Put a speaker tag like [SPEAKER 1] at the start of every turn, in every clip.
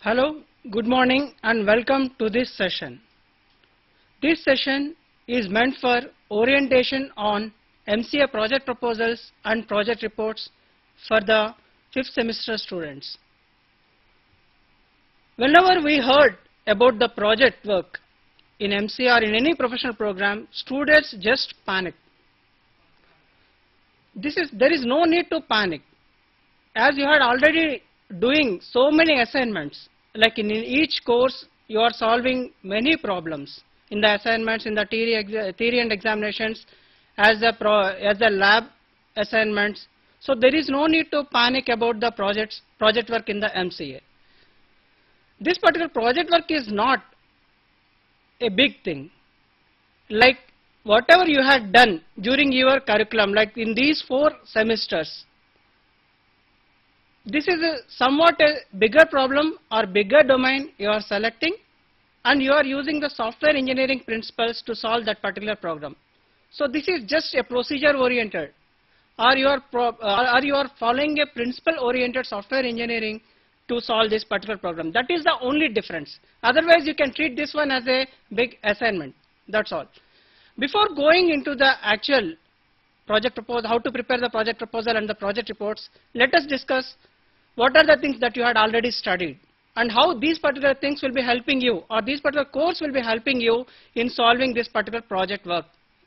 [SPEAKER 1] Hello, good morning and welcome to this session. This session is meant for orientation on MCA project proposals and project reports for the 5th semester students. Whenever we heard about the project work in MCA or in any professional program, students just panic. There is no need to panic, as you had already doing so many assignments. Like in each course you are solving many problems in the assignments, in the theory and examinations, as the lab assignments. So there is no need to panic about the project work in the MCA. This particular project work is not a big thing. Like whatever you had done during your curriculum, like in these 4 semesters, this is somewhat a bigger problem or bigger domain you are selecting, and you are using the software engineering principles to solve that particular program. So this is just a procedure oriented, or you are following a principle oriented software engineering to solve this particular program. That is the only difference. Otherwise you can treat this one as a big assignment. That's all. Before going into the actual project proposal, how to prepare the project proposal and the project reports, let us discuss what are the things that you had already studied and how these particular things will be helping you, or this particular course will be helping you in solving this particular project work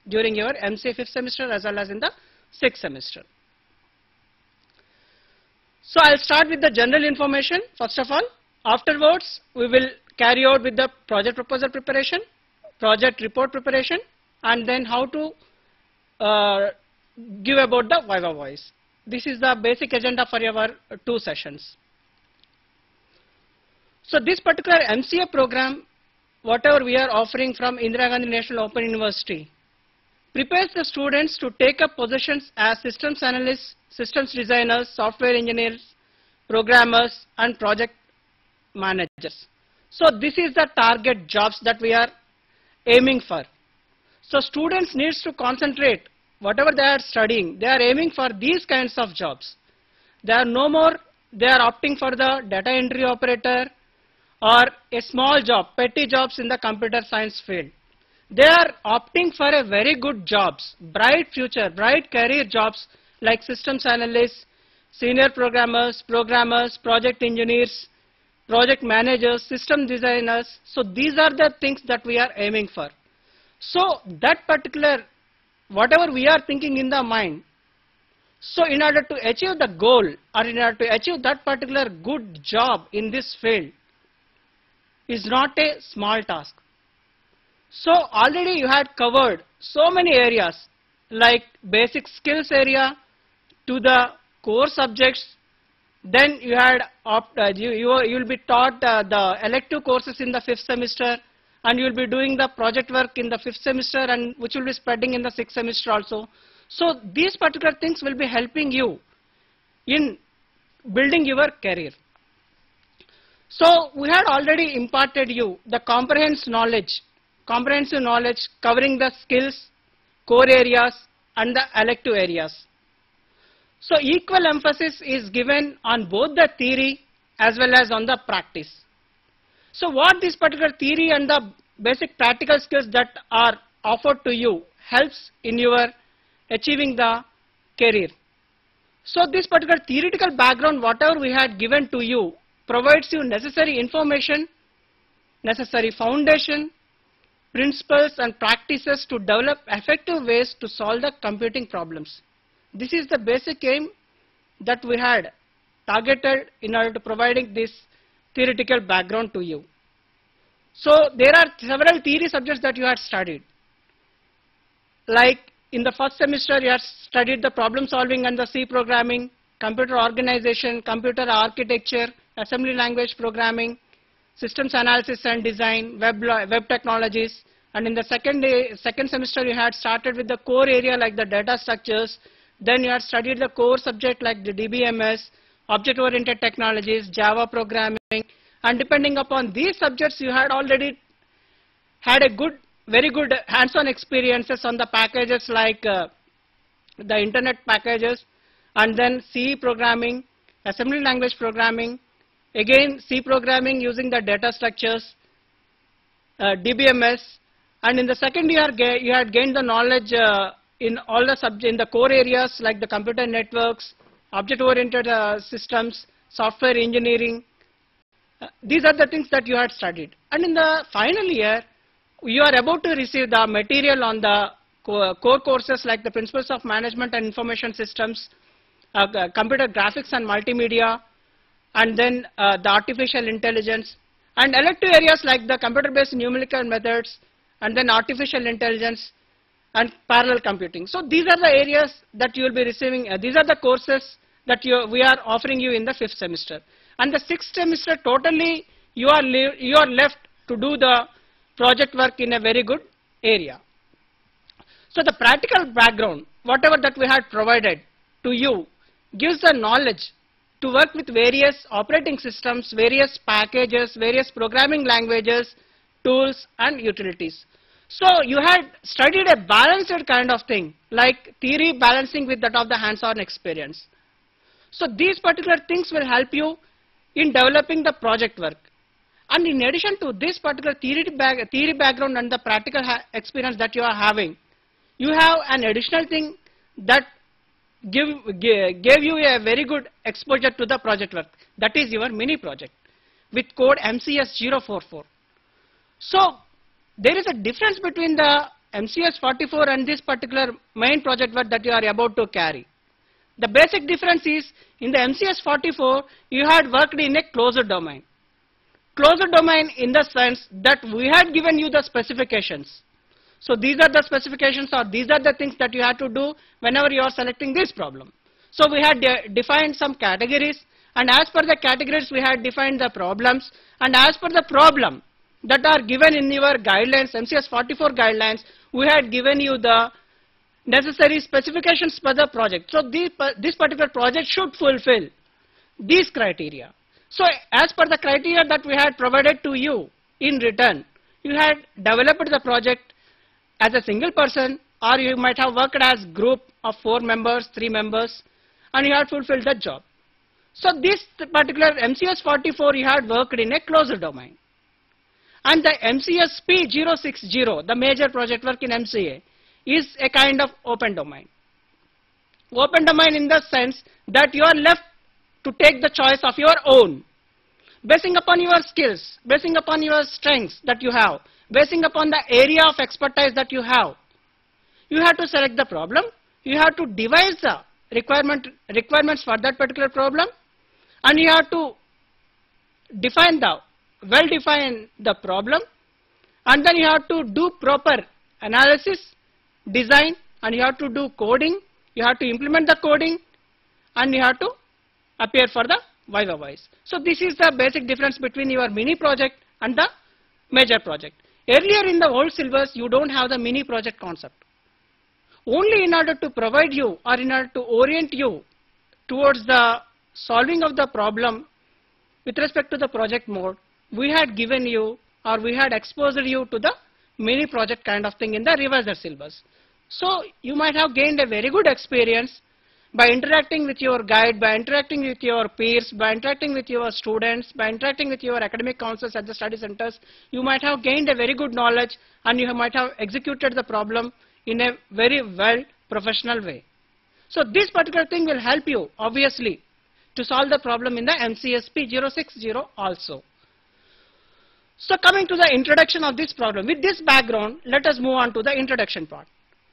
[SPEAKER 1] during your MCA 5th semester as well as in the 6th semester. So I'll start with the general information first of all. Afterwards we will carry out with the project proposal preparation, project report preparation, and then how to give about the Viva voice. This is the basic agenda for our 2 sessions. So this particular MCA program, whatever we are offering from Indira Gandhi National Open University, prepares the students to take up positions as systems analysts, systems designers, software engineers, programmers, and project managers. So this is the target jobs that we are aiming for. So students needs to concentrate. Whatever they are studying, they are aiming for these kinds of jobs. They are no more, they are opting for the data entry operator or a small job, petty jobs in the computer science field. They are opting for a very good jobs, bright future, bright career jobs like systems analysts, senior programmers, project engineers, project managers, system designers. So these are the things that we are aiming for. So that particular, whatever we are thinking in the mind, so in order to achieve the goal or in order to achieve that particular good job in this field is not a small task. So already you had covered so many areas like basic skills area to the core subjects. Then you had you will be taught the elective courses in the 5th semester, and you will be doing the project work in the 5th semester, and which will be spreading in the 6th semester also. So these particular things will be helping you in building your career. So we had already imparted you the comprehensive knowledge covering the skills, core areas, and the elective areas. So equal emphasis is given on both the theory as well as on the practice. So what this particular theory and the basic practical skills that are offered to you helps in your achieving the career. So this particular theoretical background, whatever we had given to you, provides you necessary information, necessary foundation, principles and practices to develop effective ways to solve the computing problems. This is the basic aim that we had targeted in order to providing this theoretical background to you. So there are several theory subjects that you had studied. Like in the 1st semester you had studied the problem solving and the C programming, computer organization, computer architecture, assembly language programming, systems analysis and design, web technologies. And in the second semester you had started with the core area like the data structures. Then you had studied the core subject like the DBMS, object-oriented technologies, Java programming, and depending upon these subjects you had already had a very good hands-on experiences on the packages like the internet packages, and then C programming, assembly language programming, again C programming using the data structures, DBMS, and in the second year you had gained the knowledge in all the in the core areas like the computer networks, object-oriented systems, software engineering. These are the things that you had studied. And in the final year, you are about to receive the material on the core courses like the Principles of Management and Information Systems, Computer Graphics and Multimedia, and then the Artificial Intelligence, and elective areas like the Computer-Based Numerical Methods, and then Artificial Intelligence, and Parallel Computing. So these are the areas that you will be receiving, these are the courses that we are offering you in the 5th semester. And the 6th semester totally you are left to do the project work in a very good area. So the practical background, whatever that we had provided to you, gives the knowledge to work with various operating systems, various packages, various programming languages, tools and utilities. So you had studied a balanced kind of thing, like theory balancing with that of the hands-on experience. So these particular things will help you in developing the project work. And in addition to this particular theory background and the practical experience that you are having, you have an additional thing that gave you a very good exposure to the project work. That is your mini project with code MCS 044. So there is a difference between the MCS 44 and this particular main project work that you are about to carry. The basic difference is in the MCS 44 you had worked in a closed domain. Closed domain in the sense that we had given you the specifications. So these are the specifications or these are the things that you have to do whenever you are selecting this problem. So we had defined some categories, and as per the categories we had defined the problems, and as per the problem that are given in your guidelines, MCS 44 guidelines, we had given you the necessary specifications for the project. So this particular project should fulfill these criteria. So as per the criteria that we had provided to you in return, you had developed the project as a single person, or you might have worked as group of 4 members, 3 members, and you had fulfilled the job. So this particular MCS 44 you had worked in a closed domain. And the MCS P060, the major project work in MCA, is a kind of open domain. Open domain in the sense that you are left to take the choice of your own, basing upon your skills, basing upon your strengths that you have, basing upon the area of expertise that you have. You have to select the problem, you have to devise the requirements for that particular problem, and you have to define the problem, and then you have to do proper analysis, design, and you have to do coding, you have to implement the coding, and you have to appear for the viva voce. So this is the basic difference between your mini project and the major project. Earlier in the old syllabus, you don't have the mini project concept. Only in order to provide you or in order to orient you towards the solving of the problem with respect to the project mode, we had given you or we had exposed you to the mini project kind of thing in the revised syllabus. So you might have gained a very good experience by interacting with your guide, by interacting with your peers, by interacting with your students, by interacting with your academic councils at the study centers. You might have gained a very good knowledge and you might have executed the problem in a very well professional way. So this particular thing will help you obviously to solve the problem in the MCSP 060 also. So coming to the introduction of this problem, with this background, let us move on to the introduction part.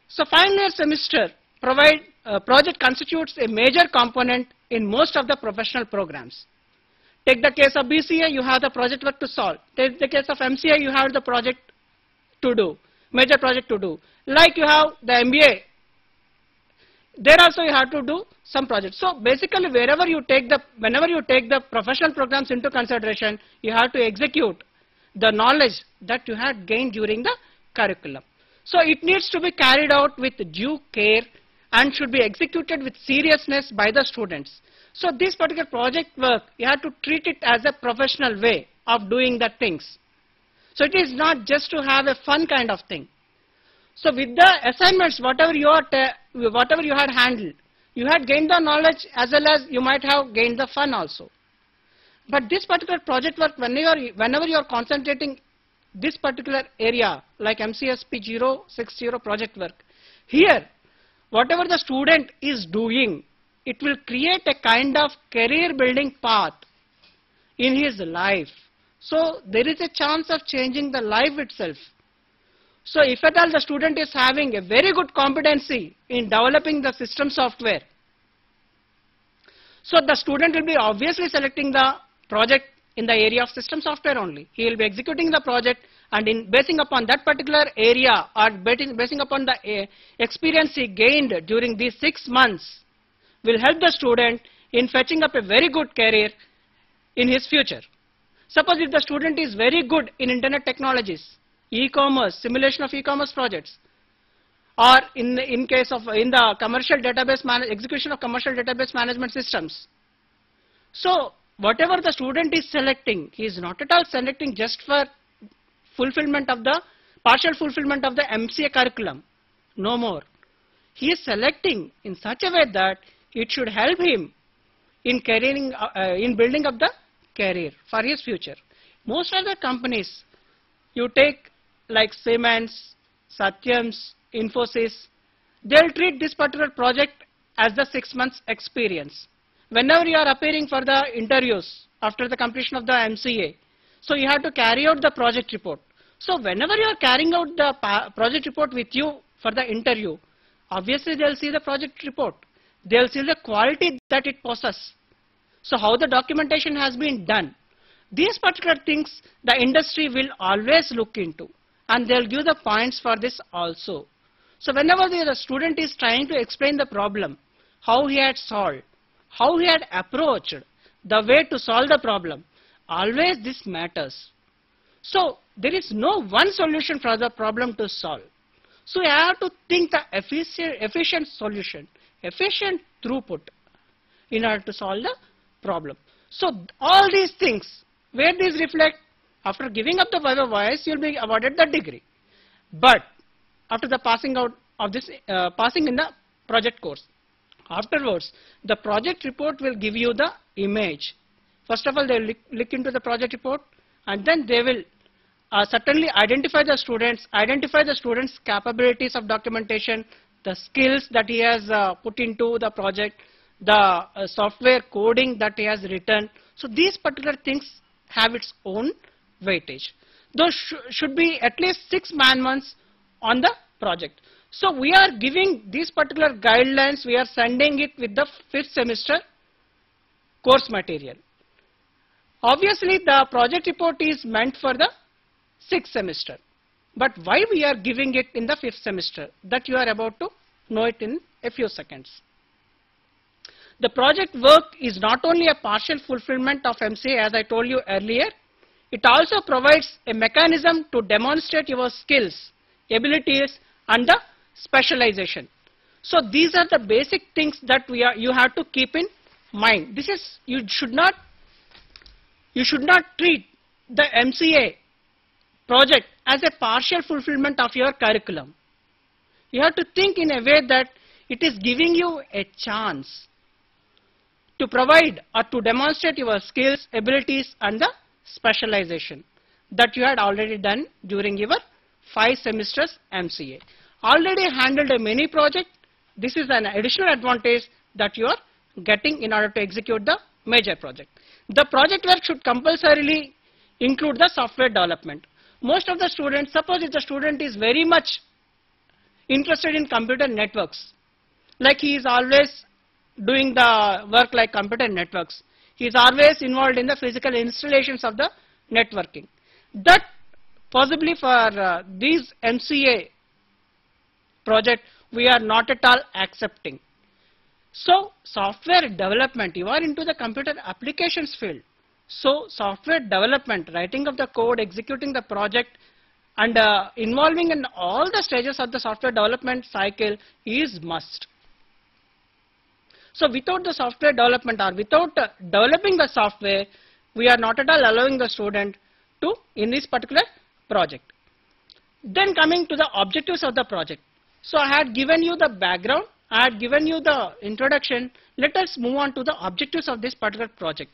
[SPEAKER 1] So final year semester project constitutes a major component in most of the professional programs. Take the case of BCA, you have the project work to solve. Take the case of MCA, you have the project to do, major project to do. Like you have the MBA, there also you have to do some projects. So basically whenever you take the professional programs into consideration, you have to execute the knowledge that you had gained during the curriculum. So it needs to be carried out with due care and should be executed with seriousness by the students. So this particular project work, you have to treat it as a professional way of doing the things. So it is not just to have a fun kind of thing. So with the assignments, whatever you had handled, you had gained the knowledge as well as you might have gained the fun also. But this particular project work, whenever you are concentrating this particular area like MCSP 060 project work, here whatever the student is doing, it will create a kind of career building path in his life. So there is a chance of changing the life itself. So if at all the student is having a very good competency in developing the system software, so the student will be obviously selecting the project in the area of system software only. He will be executing the project, and in basing upon that particular area or basing upon the experience he gained during these 6 months will help the student in fetching up a very good career in his future. Suppose if the student is very good in internet technologies, e-commerce, simulation of e-commerce projects, or in the commercial database execution of commercial database management systems. So whatever the student is selecting, he is not at all selecting just for fulfillment of the partial fulfillment of the MCA curriculum. No more. He is selecting in such a way that it should help him in building up the career for his future. Most of the companies you take like Siemens, Satyams, Infosys, they'll treat this particular project as the 6 months experience. Whenever you are appearing for the interviews after the completion of the MCA, so you have to carry out the project report. So whenever you are carrying out the project report with you for the interview, obviously they'll see the project report. They'll see the quality that it possesses. So how the documentation has been done. These particular things the industry will always look into, and they'll give the points for this also. So whenever the student is trying to explain the problem, how he had solved, how he had approached, the way to solve the problem, always this matters. So there is no one solution for the problem to solve. So you have to think the efficient solution, efficient throughput in order to solve the problem. So all these things, where these reflect, after giving up the Viva voice, you will be awarded the degree. But after the passing out of this, passing in the project course, afterwards, the project report will give you the image. First of all, they will look into the project report, and then they will certainly identify the students' capabilities of documentation, the skills that he has put into the project, the software coding that he has written. So these particular things have its own weightage. Those should be at least 6 man-months on the project. So we are giving these particular guidelines, we are sending it with the 5th semester course material. Obviously the project report is meant for the 6th semester. But why we are giving it in the 5th semester? That you are about to know it in a few seconds. The project work is not only a partial fulfillment of MCA, as I told you earlier, it also provides a mechanism to demonstrate your skills, abilities, and the specialization. So these are the basic things that you have to keep in mind. This is, you should not treat the MCA project as a partial fulfillment of your curriculum. You have to think in a way that it is giving you a chance to provide or to demonstrate your skills, abilities, and the specialization that you had already done during your 5 semesters MCA. Already handled a mini project, this is an additional advantage that you are getting in order to execute the major project. The project work should compulsorily include the software development. Most of the students, suppose if the student is very much interested in computer networks, like he is always doing the work like computer networks, he is always involved in the physical installations of the networking. That possibly for these MCA project we are not at all accepting. So software development, you are into the computer applications field. So software development, writing of the code, executing the project, and involving in all the stages of the software development cycle is must. So without the software development or without developing the software, we are not at all allowing the student to in this particular project. Then coming to the objectives of the project. So I had given you the background, I had given you the introduction. Let us move on to the objectives of this particular project.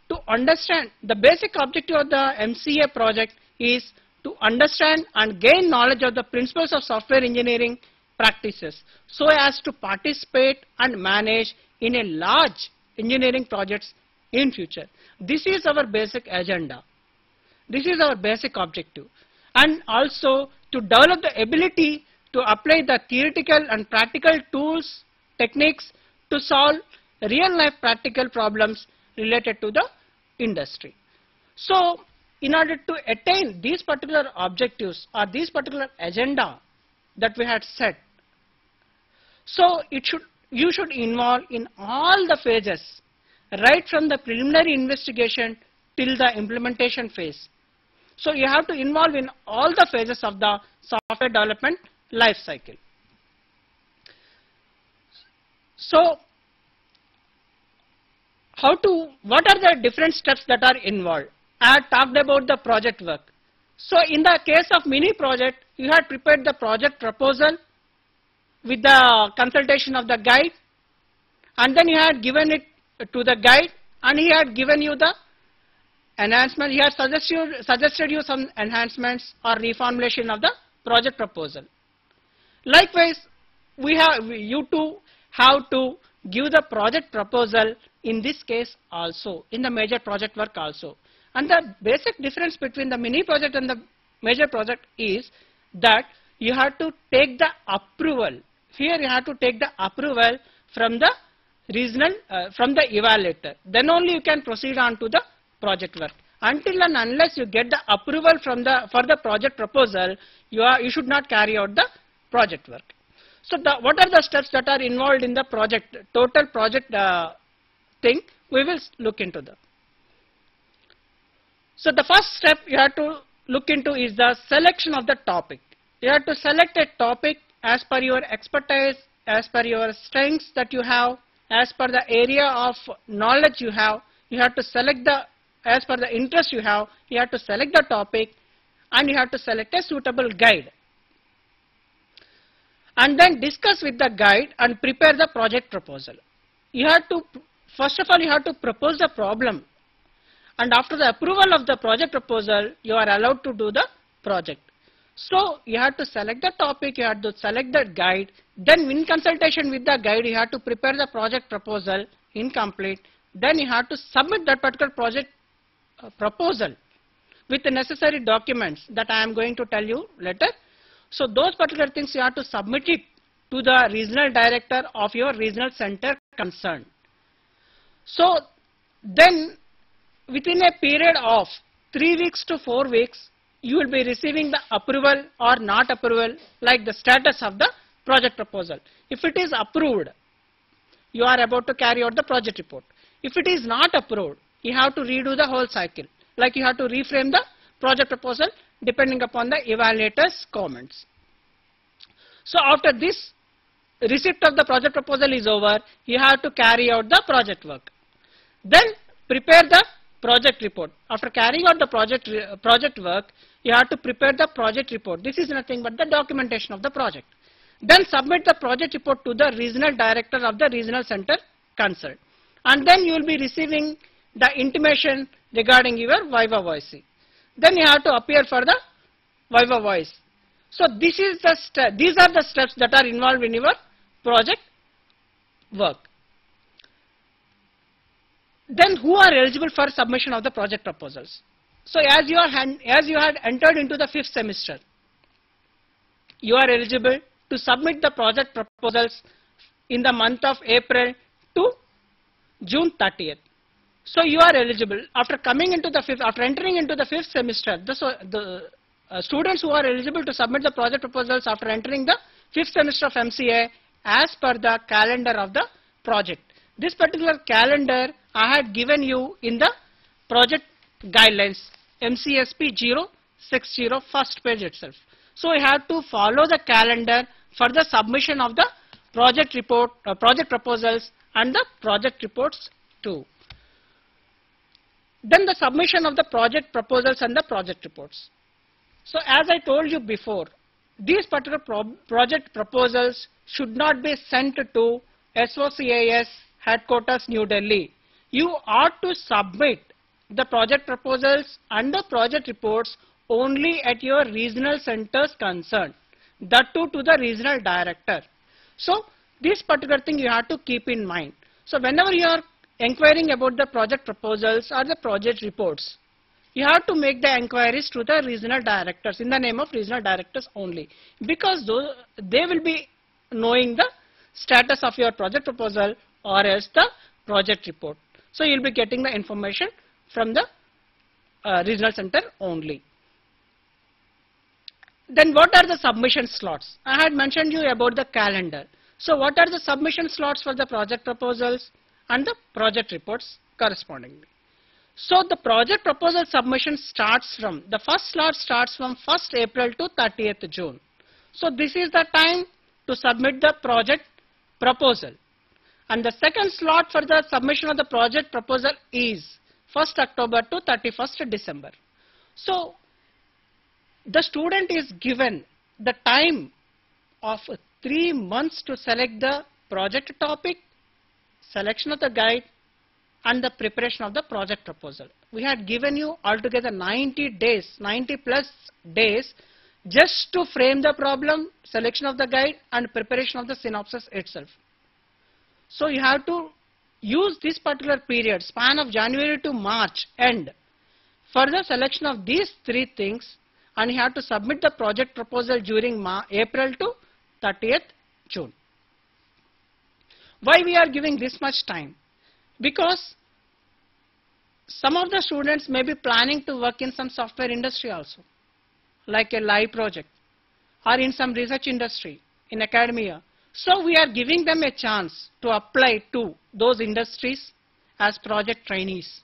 [SPEAKER 1] to understand the basic objective of the MCA project is to understand and gain knowledge of the principles of software engineering practices so as to participate and manage in a large engineering projects in future. This is our basic agenda. This is our basic objective. And also to develop the ability to apply the theoretical and practical tools, techniques to solve real life practical problems related to the industry. So in order to attain these particular objectives or this particular agenda that we had set, so you should involve in all the phases, right from the preliminary investigation till the implementation phase. So you have to involve in all the phases of the software development life cycle. So what are the different steps that are involved? I had talked about the project work. So in the case of mini project, you had prepared the project proposal with the consultation of the guide, and then you had given it to the guide, and he had given you the enhancement. He had suggested you some enhancements or reformulation of the project proposal. Likewise, you too have to give the project proposal in this case also, in the major project work also. And the basic difference between the mini project and the major project is that you have to take the approval. Here you have to take the approval from the regional, from the evaluator. Then only you can proceed on to the project work. Until and unless you get the approval for the project proposal, you should not carry out the project work. So what are the steps that are involved in the project, total project thing? We will look into that. So the first step you have to look into is the selection of the topic. You have to select a topic as per your expertise, as per your strengths that you have, as per the area of knowledge you have. You have to select as per the interest you have to select the topic, and you have to select a suitable guide. And then discuss with the guide and prepare the project proposal. You have to, first of all, you have to propose the problem. And after the approval of the project proposal, you are allowed to do the project. So you have to select the topic, you have to select the guide, then in consultation with the guide, you have to prepare the project proposal incomplete, then you have to submit that particular project proposal with the necessary documents that I am going to tell you later. So those particular things you have to submit it to the regional director of your regional center concerned. So then within a period of 3 weeks to 4 weeks, you will be receiving the approval or not approval, like the status of the project proposal. If it is approved, you are about to carry out the project report. If it is not approved, you have to redo the whole cycle, like you have to reframe the project proposal depending upon the evaluator's comments. So after this receipt of the project proposal is over, you have to carry out the project work. Then prepare the project report. After carrying out the project work, you have to prepare the project report. This is nothing but the documentation of the project. Then submit the project report to the regional director of the regional center concerned. And then you will be receiving the intimation regarding your Viva Voice. Then you have to appear for the Viva Voice. So these are the steps that are involved in your project work. Then who are eligible for submission of the project proposals? So as you had entered into the 5th semester, you are eligible to submit the project proposals in the month of April to June 30th. So you are eligible after entering into the 5th semester. The students who are eligible to submit the project proposals after entering the 5th semester of MCA as per the calendar of the project. This particular calendar I had given you in the project guidelines, MCSP 060, first page itself. So you have to follow the calendar for the submission of the project report, project proposals and the project reports too. Then the submission of the project proposals and the project reports. So as I told you before, these particular project proposals should not be sent to SOCAS headquarters New Delhi. You ought to submit the project proposals and the project reports only at your regional centers concerned, that too to the regional director. So this particular thing you have to keep in mind. So whenever you are inquiring about the project proposals or the project reports, you have to make the inquiries to the regional directors in the name of regional directors only, because they will be knowing the status of your project proposal or else the project report. So you will be getting the information from the regional center only. Then what are the submission slots? I had mentioned you about the calendar. So what are the submission slots for the project proposals and the project reports correspondingly? So the project proposal submission starts from, the first slot starts from 1st April to 30th June. So this is the time to submit the project proposal. And the second slot for the submission of the project proposal is 1st October to 31st December. So the student is given the time of 3 months to select the project topic, selection of the guide, and the preparation of the project proposal. We had given you altogether 90 days, 90 plus days just to frame the problem, selection of the guide, and preparation of the synopsis itself. So you have to use this particular period, span of January to March end, for the selection of these 3 things, and you have to submit the project proposal during April to 30th June. Why we are giving this much time? Because some of the students may be planning to work in some software industry also, like a live project, or in some research industry, in academia. So we are giving them a chance to apply to those industries as project trainees.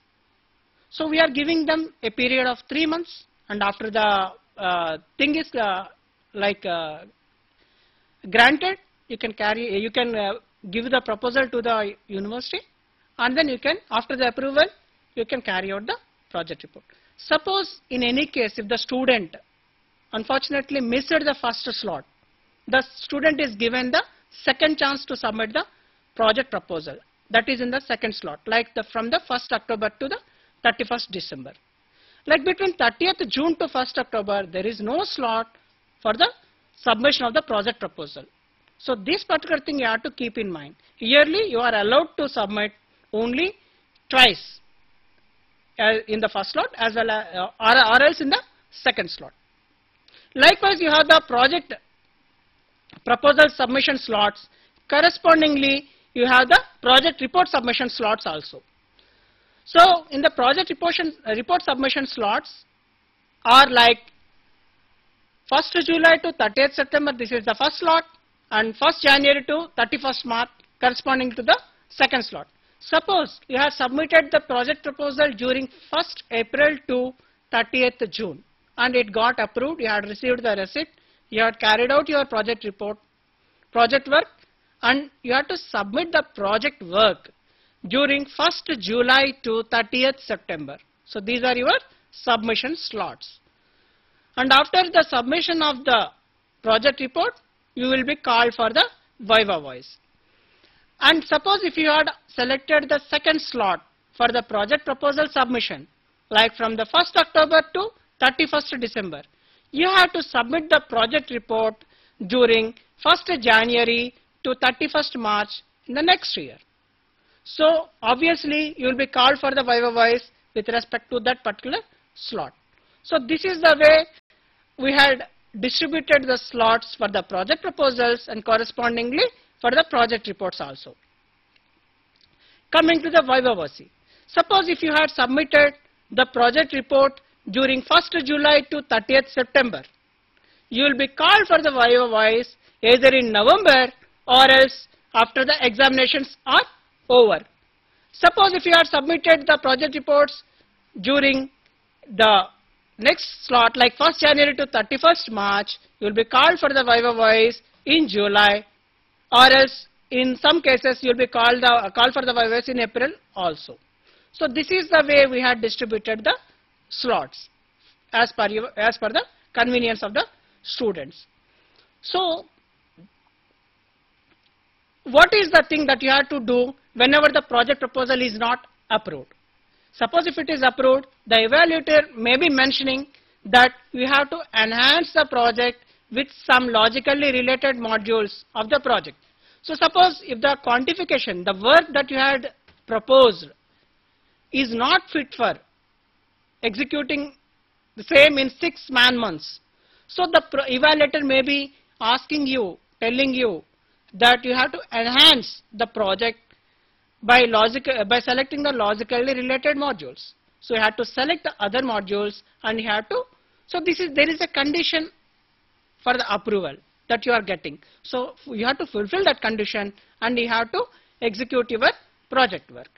[SPEAKER 1] So we are giving them a period of 3 months, and after the thing is granted, you can give the proposal to the university, and then you can, after the approval, you can carry out the project report. Suppose in any case, if the student unfortunately missed the first slot, the student is given the second chance to submit the project proposal. That is in the second slot, like from the 1st October to the 31st December. Like between 30th June to 1st October, there is no slot for the submission of the project proposal. So this particular thing you have to keep in mind. Yearly you are allowed to submit only twice, in the first slot as well as, or else in the second slot. Likewise, you have the project proposal submission slots. Correspondingly, you have the project report submission slots also. So in the project report submission slots are like 1st July to 30th September, this is the first slot, and 1st January to 31st March corresponding to the second slot. Suppose you have submitted the project proposal during 1st April to 30th June and it got approved, you had received the receipt, you had carried out your project report, project work, and you have to submit the project work during 1st July to 30th September. So these are your submission slots. And after the submission of the project report, you will be called for the Viva Voice. And suppose if you had selected the second slot for the project proposal submission, like from the 1st October to 31st December, you have to submit the project report during 1st January to 31st March in the next year. So obviously you will be called for the Viva Voice with respect to that particular slot. So this is the way we had distributed the slots for the project proposals and correspondingly for the project reports also. Coming to the Viva Voice. Suppose if you had submitted the project report during 1st July to 30th September, you will be called for the Viva Voice either in November or else after the examinations are over. Suppose if you had submitted the project reports during the next slot like 1st January to 31st March, you will be called for the Viva Voice in July, or else in some cases you will be called for the Viva Voice in April also. So this is the way we had distributed the slots as per the convenience of the students. So what is the thing that you have to do whenever the project proposal is not approved? Suppose if it is approved, the evaluator may be mentioning that we have to enhance the project with some logically related modules of the project. So suppose if the quantification, the work that you had proposed is not fit for executing the same in 6 man-months. So the evaluator may be asking you, telling you that you have to enhance the project by selecting the logically related modules. So you have to select the other modules and you have to, so there is a condition for the approval that you are getting. So you have to fulfill that condition and you have to execute your project work.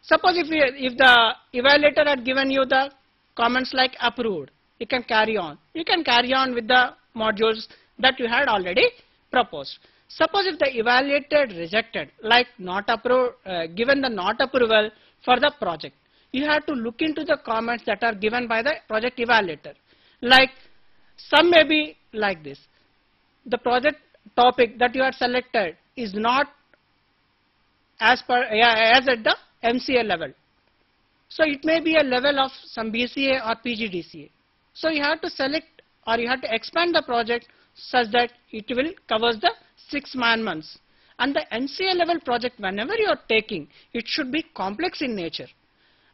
[SPEAKER 1] Suppose if the evaluator had given you the comments like approved, you can carry on. You can carry on with the modules that you had already proposed. Suppose if the evaluator rejected, like not approved, given the not approval for the project, you have to look into the comments that are given by the project evaluator. Like some may be like this: the project topic that you have selected is not as at the MCA level. So it may be a level of some BCA or PGDCA. So you have to select or you have to expand the project such that it will covers the 6 man-months. And the MCA level project, whenever you are taking, it should be complex in nature.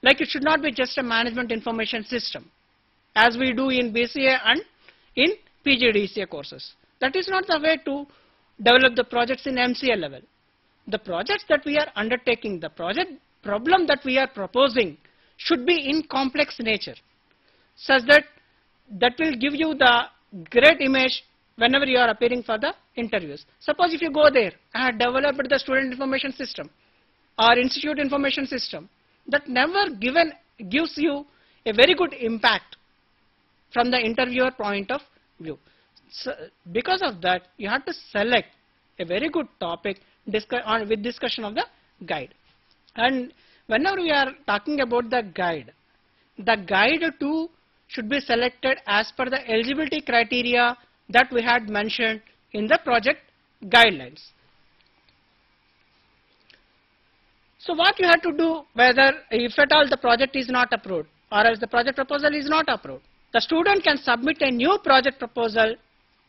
[SPEAKER 1] Like it should not be just a management information system as we do in BCA and in PGDCA courses. That is not the way to develop the projects in MCA level. The projects that we are undertaking, the project problem that we are proposing should be in complex nature, such that will give you the great image whenever you are appearing for the interviews. Suppose if you go there, I have developed the student information system or institute information system, that never gives you a very good impact from the interviewer point of view. So because of that, you have to select a very good topic with discussion of the guide. And whenever we are talking about the guide too should be selected as per the eligibility criteria that we had mentioned in the project guidelines. So what you have to do, whether if at all the project is not approved or else the project proposal is not approved, the student can submit a new project proposal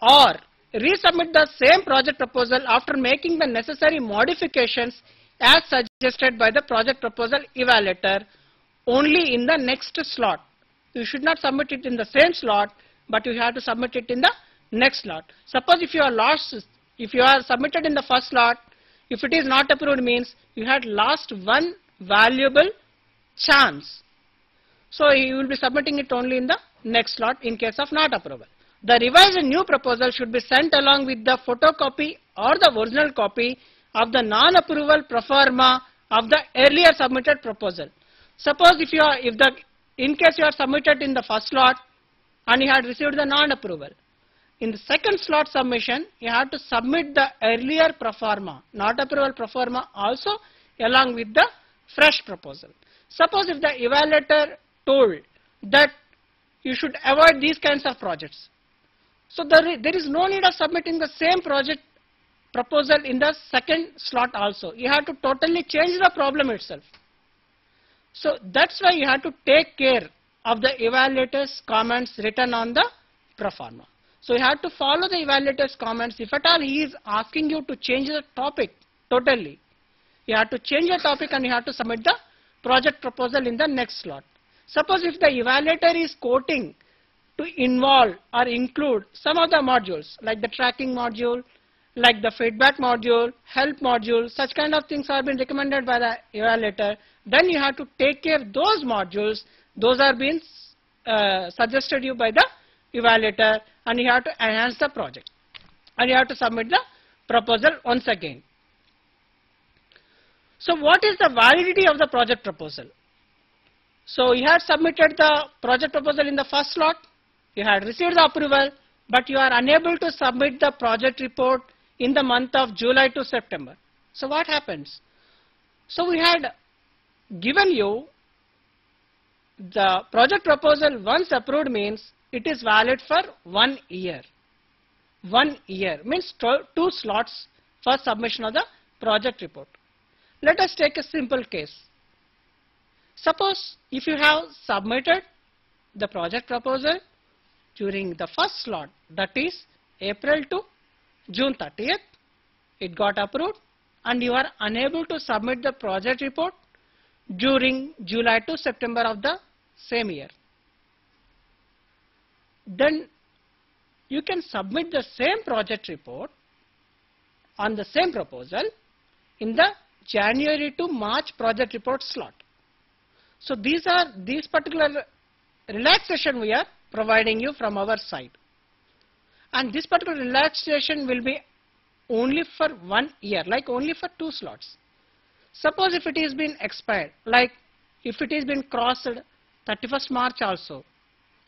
[SPEAKER 1] or resubmit the same project proposal after making the necessary modifications as suggested by the project proposal evaluator only in the next slot. You should not submit it in the same slot, but you have to submit it in the next slot. Suppose if you are submitted in the first slot, if it is not approved means you had lost one valuable chance. So you will be submitting it only in the next slot in case of not approval. The revised and new proposal should be sent along with the photocopy or the original copy of the non-approval pro forma of the earlier submitted proposal. Suppose in case you are submitted in the first slot and you had received the non-approval, in the second slot submission, you have to submit the earlier pro forma, not approval pro forma also along with the fresh proposal. Suppose if the evaluator told that you should avoid these kinds of projects, so there is no need of submitting the same project proposal in the second slot also. You have to totally change the problem itself. So that's why you have to take care of the evaluator's comments written on the pro forma. So you have to follow the evaluator's comments. If at all he is asking you to change the topic totally, you have to change the topic and you have to submit the project proposal in the next slot. Suppose if the evaluator is quoting to involve or include some of the modules like the tracking module, like the feedback module, help module, such kind of things have been recommended by the evaluator, then you have to take care of those modules. Those are being suggested you by the evaluator, and you have to enhance the project and you have to submit the proposal once again. So what is the validity of the project proposal? So you have submitted the project proposal in the first slot, you had received the approval, but you are unable to submit the project report in the month of July to September. So what happens? So we had given you the project proposal once approved means it is valid for 1 year. 1 year means 2 slots for submission of the project report. Let us take a simple case. Suppose if you have submitted the project proposal during the first slot, that is April to June 30th, it got approved, and you are unable to submit the project report during July to September of the same year, then you can submit the same project report on the same proposal in the January to March project report slot. So these particular relaxation we are providing you from our side, and this particular relaxation will be only for 1 year, like only for 2 slots. Suppose if it is been expired, like if it is been crossed 31st March also,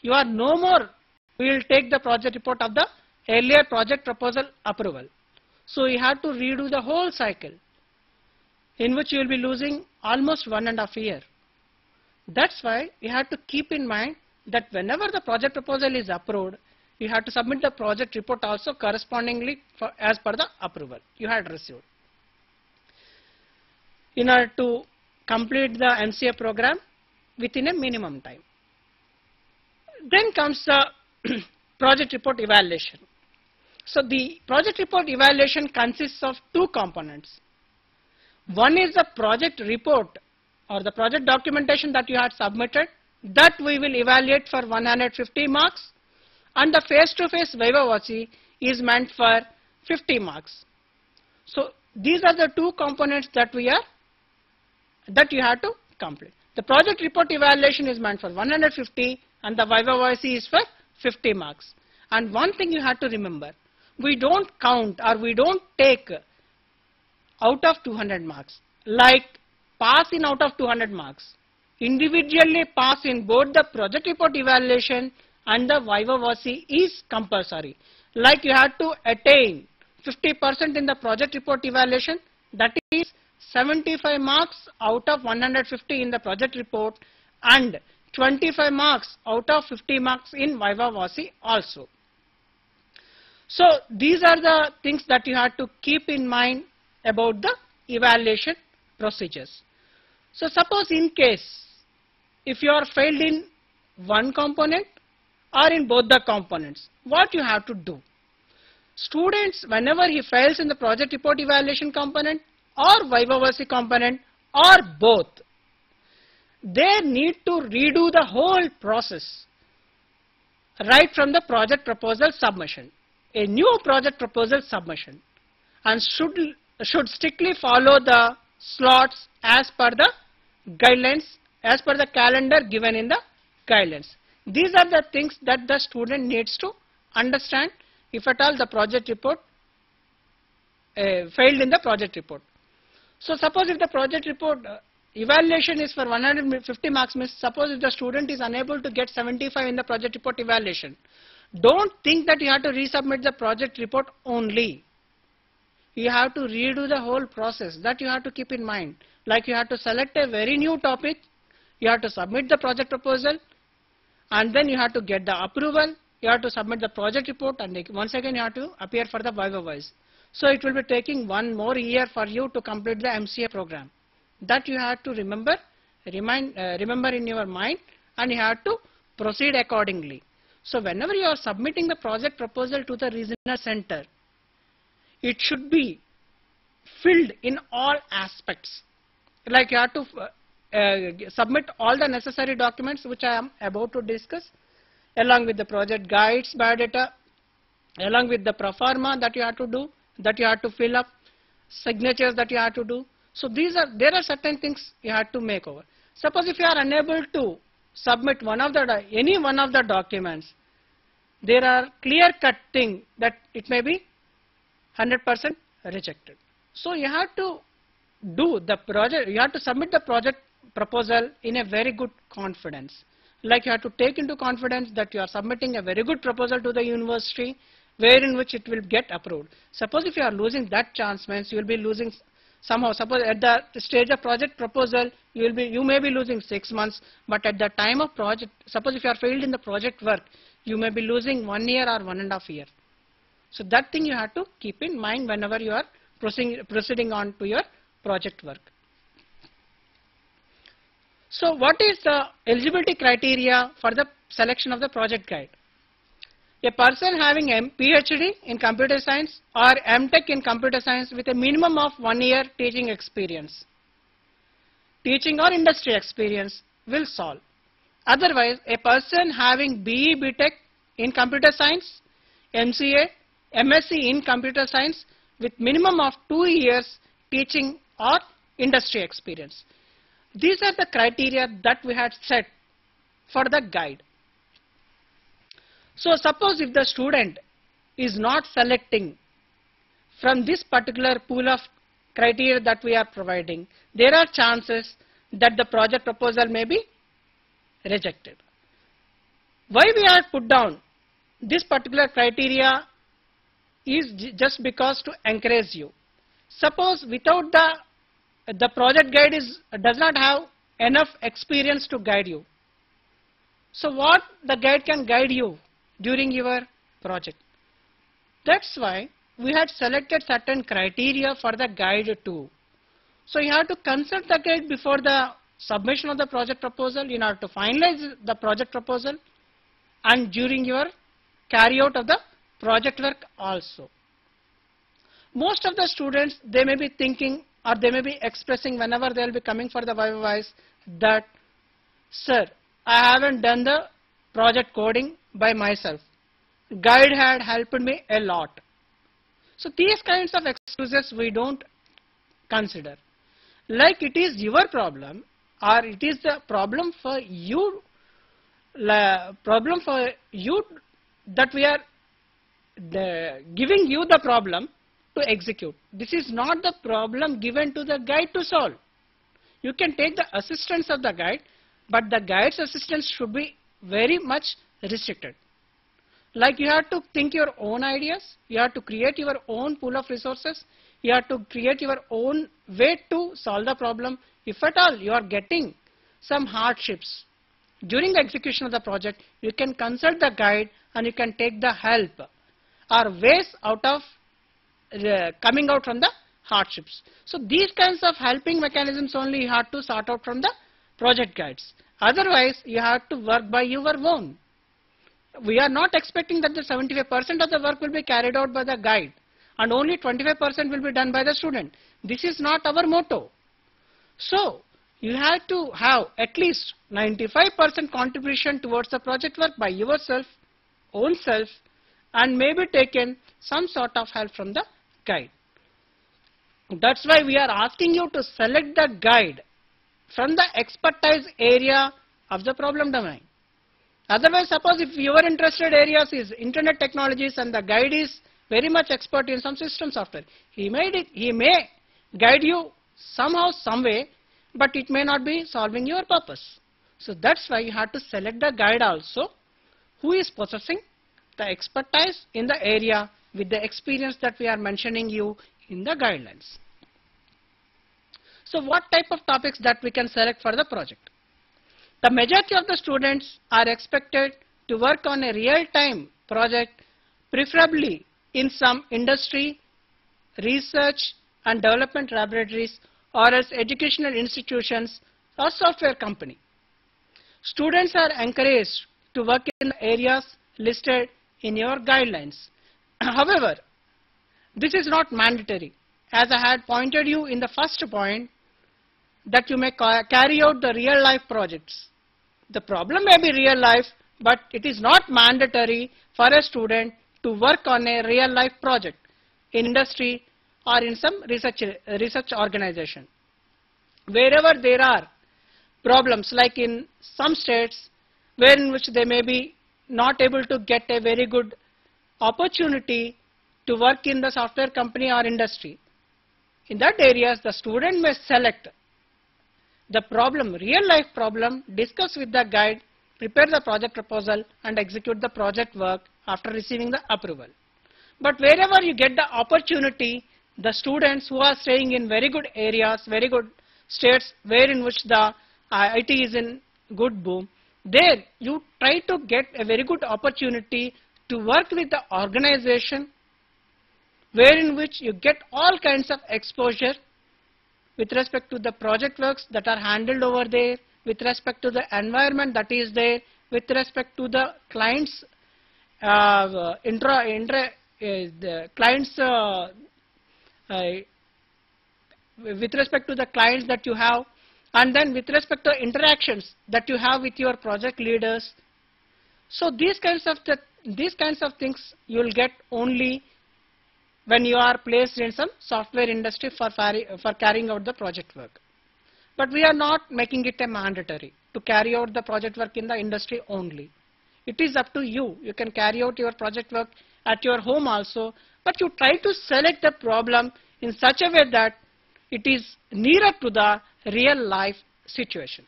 [SPEAKER 1] you are no more, we will take the project report of the earlier project proposal approval. So you have to redo the whole cycle, in which you will be losing almost 1.5 years. That's why you have to keep in mind that whenever the project proposal is approved, you have to submit the project report also correspondingly as per the approval you had received, in order to complete the MCA program within a minimum time. Then comes the project report evaluation. So the project report evaluation consists of 2 components. One is the project report or the project documentation that you had submitted, that we will evaluate for 150 marks, and the face-to-face viva voce is meant for 50 marks. So these are the 2 components that you have to complete. The project report evaluation is meant for 150 and the viva voce is for 50 marks. And one thing you have to remember, we don't count or we don't take out of 200 marks, like pass in out of 200 marks. Individually pass in both the project report evaluation and the viva voce is compulsory. Like you have to attain 50% in the project report evaluation, that is 75 marks out of 150 in the project report, and 25 marks out of 50 marks in viva voce also. So these are the things that you have to keep in mind about the evaluation procedures. So suppose in case if you are failed in one component or in both the components, what you have to do? Students, whenever he fails in the project report evaluation component or viva voce component or both, they need to redo the whole process right from the project proposal submission, a new project proposal submission, and should strictly follow the slots as per the guidelines, as per the calendar given in the guidelines. These are the things that the student needs to understand if at all the project report failed in the project report. So suppose if the project report evaluation is for 150 marks, means suppose if the student is unable to get 75 in the project report evaluation, don't think that you have to resubmit the project report only. You have to redo the whole process. That you have to keep in mind. Like you have to select a very new topic, you have to submit the project proposal, and then you have to get the approval, you have to submit the project report, and once again you have to appear for the viva voce. So it will be taking 1 more year for you to complete the MCA program. That you have to remember in your mind, and you have to proceed accordingly. So whenever you are submitting the project proposal to the regional center, it should be filled in all aspects. Like you have to submit all the necessary documents which I am about to discuss, along with the project guides, biodata, along with the pro forma that you have to do, that you have to fill up, signatures that you have to do. So there are certain things you have to make over. Suppose if you are unable to submit any one of the documents, there are clear-cut thing that it may be 100% rejected. So you have to do the project, you have to submit the project proposal in a very good confidence. Like you have to take into confidence that you are submitting a very good proposal to the university, wherein which it will get approved. Suppose if you are losing that chance, means you will be losing somehow. Suppose at the stage of project proposal, you may be losing 6 months, but at the time of project, suppose if you are failed in the project work, you may be losing 1 year or 1.5 years. So that thing you have to keep in mind whenever you are proceeding on to your project work. So what is the eligibility criteria for the selection of the project guide? A person having PhD in computer science or MTech in computer science with a minimum of 1 year teaching experience, teaching or industry experience will solve. Otherwise, a person having BE BTech in computer science, MCA, MSc in computer science with minimum of 2 years teaching or industry experience. These are the criteria that we had set for the guide. So suppose if the student is not selecting from this particular pool of criteria that we are providing, there are chances that the project proposal may be rejected. Why we are put down this particular criteria is just because to encourage you. Suppose without the project guide does not have enough experience to guide you. So what the guide can guide you during your project? That's why we had selected certain criteria for the guide too. So you have to consult the guide before the submission of the project proposal in order to finalize the project proposal and during your carry out of the project work also. Most of the students, they may be thinking or they may be expressing whenever they will be coming for the Viva that, sir, I haven't done the project coding by myself. Guide had helped me a lot. So these kinds of excuses we don't consider. Like it is your problem or it is the problem for you that we are giving you the problem to execute. This is not the problem given to the guide to solve. You can take the assistance of the guide, but the guide's assistance should be very much restricted. Like you have to think your own ideas, you have to create your own pool of resources, you have to create your own way to solve the problem. If at all you are getting some hardships during the execution of the project, you can consult the guide and you can take the help or ways out of coming out from the hardships. So these kinds of helping mechanisms only you have to sort out from the project guides. Otherwise, you have to work by your own. We are not expecting that the 75% of the work will be carried out by the guide and only 25% will be done by the student. This is not our motto. So you have to have at least 95% contribution towards the project work by yourself, own self, and maybe taken some sort of help from the guide. That's why we are asking you to select the guide from the expertise area of the problem domain. Otherwise, suppose if your interested areas is internet technologies and the guide is very much expert in some system software, he may guide you somehow, some way, but it may not be solving your purpose. So that's why you have to select the guide also who is possessing the expertise in the area with the experience that we are mentioning you in the guidelines. So what type of topics that we can select for the project? The majority of the students are expected to work on a real-time project, preferably in some industry, research and development laboratories or as educational institutions or software company. Students are encouraged to work in the areas listed in your guidelines. However, this is not mandatory. As I had pointed you in the first point, that you may carry out the real life projects. The problem may be real life, but it is not mandatory for a student to work on a real life project in industry or in some research organization. Wherever there are problems, like in some states where in which they may be not able to get a very good opportunity to work in the software company or industry, in that areas the student may select the problem, real life problem, discuss with the guide, prepare the project proposal and execute the project work after receiving the approval. But wherever you get the opportunity, the students who are staying in very good areas, very good states where in which the IT is in good boom, there you try to get a very good opportunity to work with the organization where in which you get all kinds of exposure with respect to the project works that are handled over there, with respect to the environment that is there, with respect to the client's the clients with respect to the clients that you have, and then with respect to interactions that you have with your project leaders. So these kinds of things you will get only when you are placed in some software industry for carrying out the project work. But we are not making it a mandatory to carry out the project work in the industry only. It is up to you. You can carry out your project work at your home also, but you try to select the problem in such a way that it is nearer to the real life situation.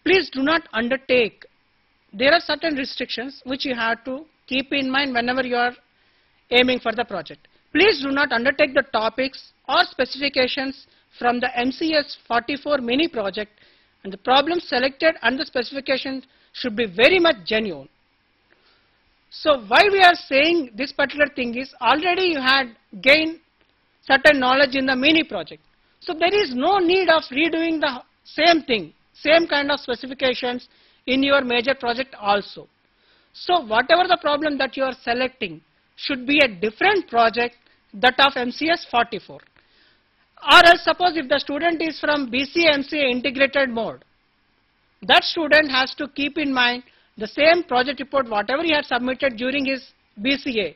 [SPEAKER 1] Please do not undertake. There are certain restrictions which you have to keep in mind whenever you are aiming for the project. Please do not undertake the topics or specifications from the MCA's 44 mini project, and the problems selected and the specifications should be very much genuine. So why we are saying this particular thing is, already you had gained certain knowledge in the mini project. So there is no need of redoing the same thing, same kind of specifications in your major project also. So whatever the problem that you are selecting should be a different project, that of MCS 44. Or else, suppose if the student is from BCA MCA integrated mode, that student has to keep in mind the same project report whatever he had submitted during his BCA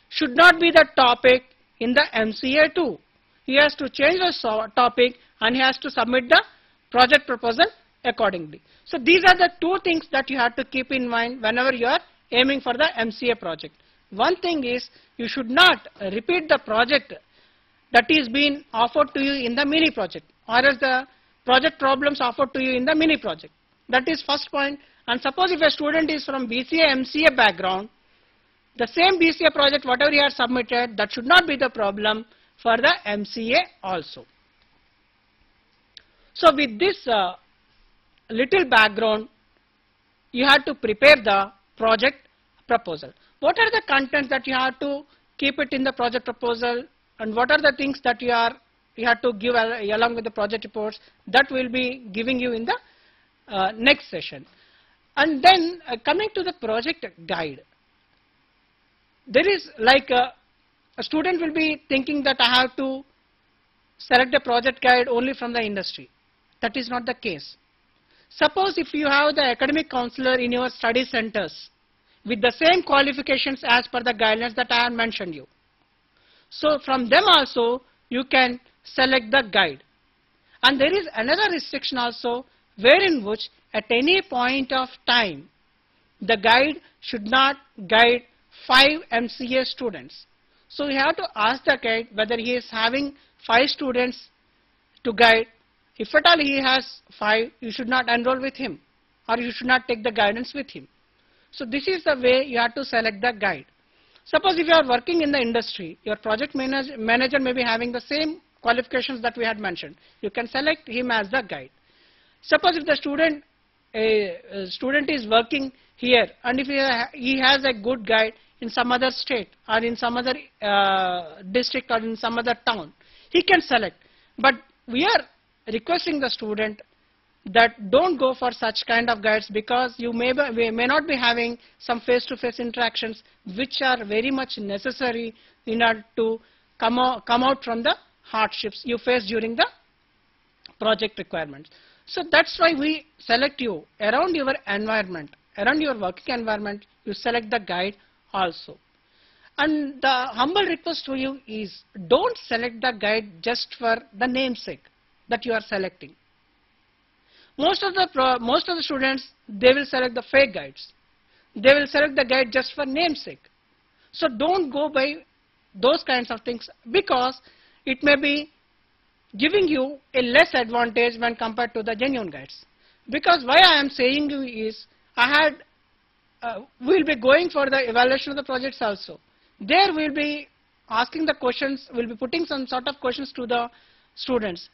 [SPEAKER 1] should not be the topic in the MCA too. He has to change the topic and he has to submit the project proposal accordingly. So these are the two things that you have to keep in mind whenever you are aiming for the MCA project. One thing is, you should not repeat the project that is being offered to you in the mini project, or else the project problems offered to you in the mini project. That is first point. And suppose if a student is from BCA MCA background, the same BCA project whatever he has submitted, that should not be the problem for the MCA also. So with this little background, you have to prepare the project proposal. What are the contents that you have to keep it in the project proposal, and what are the things that you have to give along with the project reports, that will be giving you in the next session. And then coming to the project guide, there is like a student will be thinking that I have to select a project guide only from the industry. That is not the case. Suppose if you have the academic counselor in your study centers with the same qualifications as per the guidelines that I have mentioned you. So from them also you can select the guide. And there is another restriction also, wherein which at any point of time the guide should not guide 5 MCA students. So you have to ask the guide whether he is having 5 students to guide. If at all he has 5, you should not enroll with him, or you should not take the guidance with him. So this is the way you have to select the guide. Suppose if you are working in the industry, your project manager may be having the same qualifications that we had mentioned. You can select him as the guide. Suppose if the student is working here, and if he has a good guide in some other state or in some other district or in some other town, he can select. But we are requesting the student that don't go for such kind of guides, because we may not be having some face-to-face interactions which are very much necessary in order to come out from the hardships you face during the project requirements. So that's why we select you around your environment, around your working environment, you select the guide also. And the humble request to you is, don't select the guide just for the namesake that you are selecting. Most of the students, they will select the fake guides. They will select the guide just for namesake. So don't go by those kinds of things, because it may be giving you a less advantage when compared to the genuine guides. Because why I am saying you is, we will be going for the evaluation of the projects also. There we will be asking the questions, we will be putting some sort of questions to the students.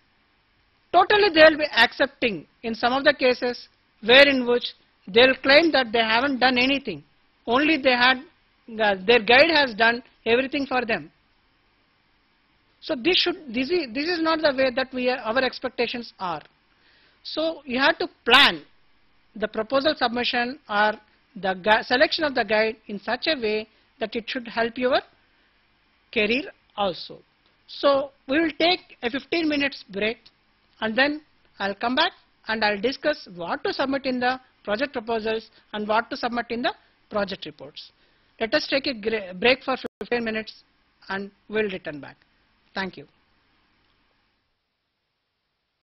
[SPEAKER 1] Totally they will be accepting in some of the cases, wherein which they will claim that they haven't done anything. Only their guide has done everything for them. So this is not the way that our expectations are. So you have to plan the proposal submission or the selection of the guide in such a way that it should help your career also. So we will take a 15 minutes break, and then I'll come back and I'll discuss what to submit in the project proposals and what to submit in the project reports. Let us take a break for 15 minutes and we'll return back. Thank you.